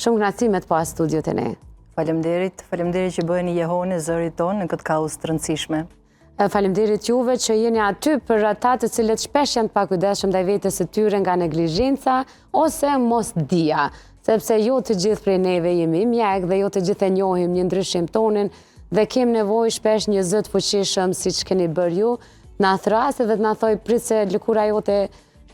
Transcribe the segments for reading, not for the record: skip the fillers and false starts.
Shumë kënaqësi me të pas studio të ne. Faleminderit që bëheni jehoni zërit tonë në këtë kauzë të rëndësishme. Faleminderit juve që jeni aty për ata të cilët shpesh janë të pakujdesshëm ndaj vetes së tyre nga neglizhenca ose mos dia, sepse jo të gjithë prej neve jemi mjek dhe jo të gjithë e njohim një ndryshim tonin dhe kem nevojë shpesh një zë të fuqishëm siç keni bërë ju, na thrasë dhe të na thoj prit se lëkura jote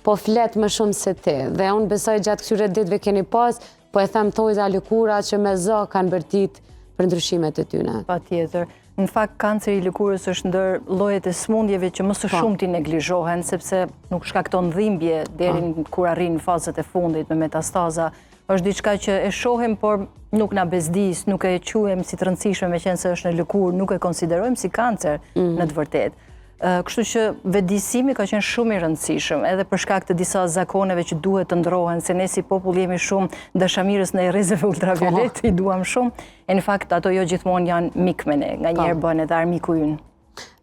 po flet më shumë se ti. Dhe unë besoj gjatë këtyre ditëve keni pas, po e them thojza lëkura që me zë kanë bërtit për ndryshimet e tyne. Patjetër. Në fakt, kanceri i lëkurës është ndër llojet e smundjeve që më së shumti neglizhohen, sepse nuk shkakton dhimbje deri kur arrin fazat e fundit me metastaza. Është diçka që e shohim, por nuk na bezdis, nuk e quajmë si të rëndësishme meqense është në lëkurë, nuk e konsiderojmë si kancer në të vërtetë. Kështu që vetëdijsimi ka qenë shumë i rëndësishëm, edhe për shkak të disa zakoneve që duhet të ndrohen, se ne si popull jemi shumë dashamirës në errezeve ultraviolet, i duam shumë, e në fakt ato jo gjithmonë janë mik me ne, nganjëherë bën edhe armiku ynë.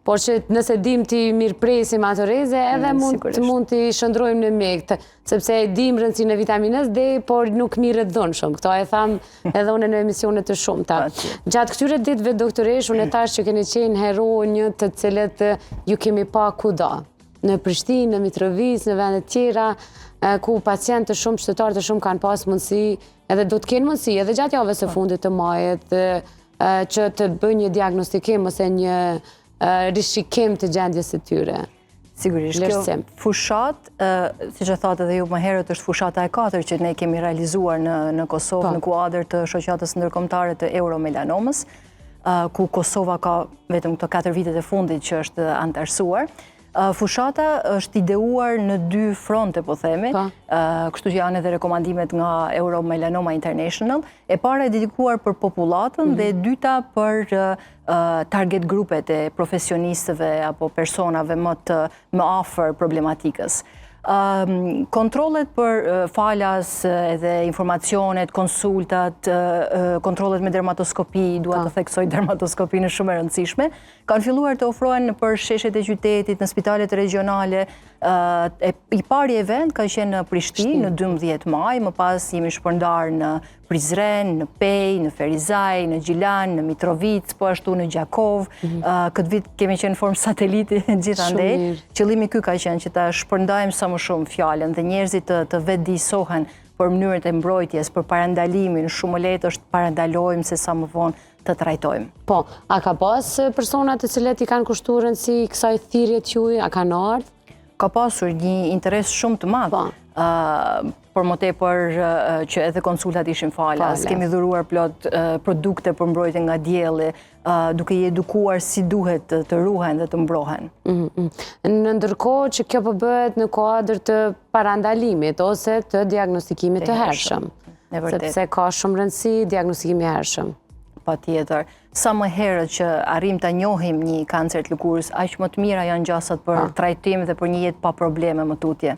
Por që nëse dim t'i mirëpresim ato rreze, edhe mund t'i shëndrojmë në mjek, sepse dim rëndësinë e vitaminës D, por nuk mirët dhënë shumë. Këto e tham edhe unë në emisionet të shumta. Gjatë këtyre ditëve, doktoresh, unë e tash që keni qenë hero një të cilët ju kemi pa kudo. Në Prishtinë, në Mitrovic, në vendet tjera, ku pacientë të shumë, qytetarë të shumë kanë pas mundësi, edhe do të kenë mundësi, edhe gjatë javës së fundit të muajit, që të bëjnë një diagnostikim ose një rishikim të gjendjes së tyre. Sigurisht, kjo fushat, siç e thatë edhe ju më herët, është fushata e 4 që ne kemi realizuar në Kosovë në kuadër të shoqatës ndërkombëtare të Euromelanomës, ku Kosova ka vetëm këto 4 vitet e fundit që është antarësuar. Fushata është ideuar në 2 fronte, po themi, kështu që janë edhe rekomandimet nga Euromelanoma International. E para e dedikuar për popullatën dhe e dyta për target grupet e profesionistëve apo personave më afër problematikës. Kontrollet për falas edhe informacionet, konsultat, kontrollet me dermatoskopi, dua të theksoj dermatoskopi në shumë e rëndësishme, kanë filluar të ofrohen për sheshet e qytetit, në spitalet regionale. I pari event ka qenë në Prishtinë në 12 maj, më pas jemi shpërndar në Prizren, në Pej, në Ferizaj, në Gjilan, në Mitrovic, po ashtu në Gjakov. Këtë vit kemi qenë në formë sateliti gjithandej. Qëllimi ky ka qenë që ta shpërndajmë sa më shumë fjalën dhe njerëzit të vetëdijsohen për mënyrët e mbrojtjes, për parandalimin. Shumë lehtë është parandalojmë se sa më vonë të trajtojmë. Po, a ka pas persona të cilët i kanë kushtuar rëndësi kësaj thirrje të juaj, a kanë ardhur? Ka pasur një interes shumë të madh. Por më tepër që edhe konsultat ishin falas. Kemi dhuruar plot produkte për mbrojtje nga dielli, duke i edukuar si duhet të ruhen dhe të mbrohen. Në ndërkohë që kjo po bëhet në kuadër të parandalimit ose të diagnostikimit të hershëm. Sepse ka shumë rëndësi diagnostikimi i hershëm. Patjetër. Sa më herët që arrim ta njohim një kancer të lëkurës, aq më të mira janë gjasat për trajtim dhe për një jetë pa probleme më tutje.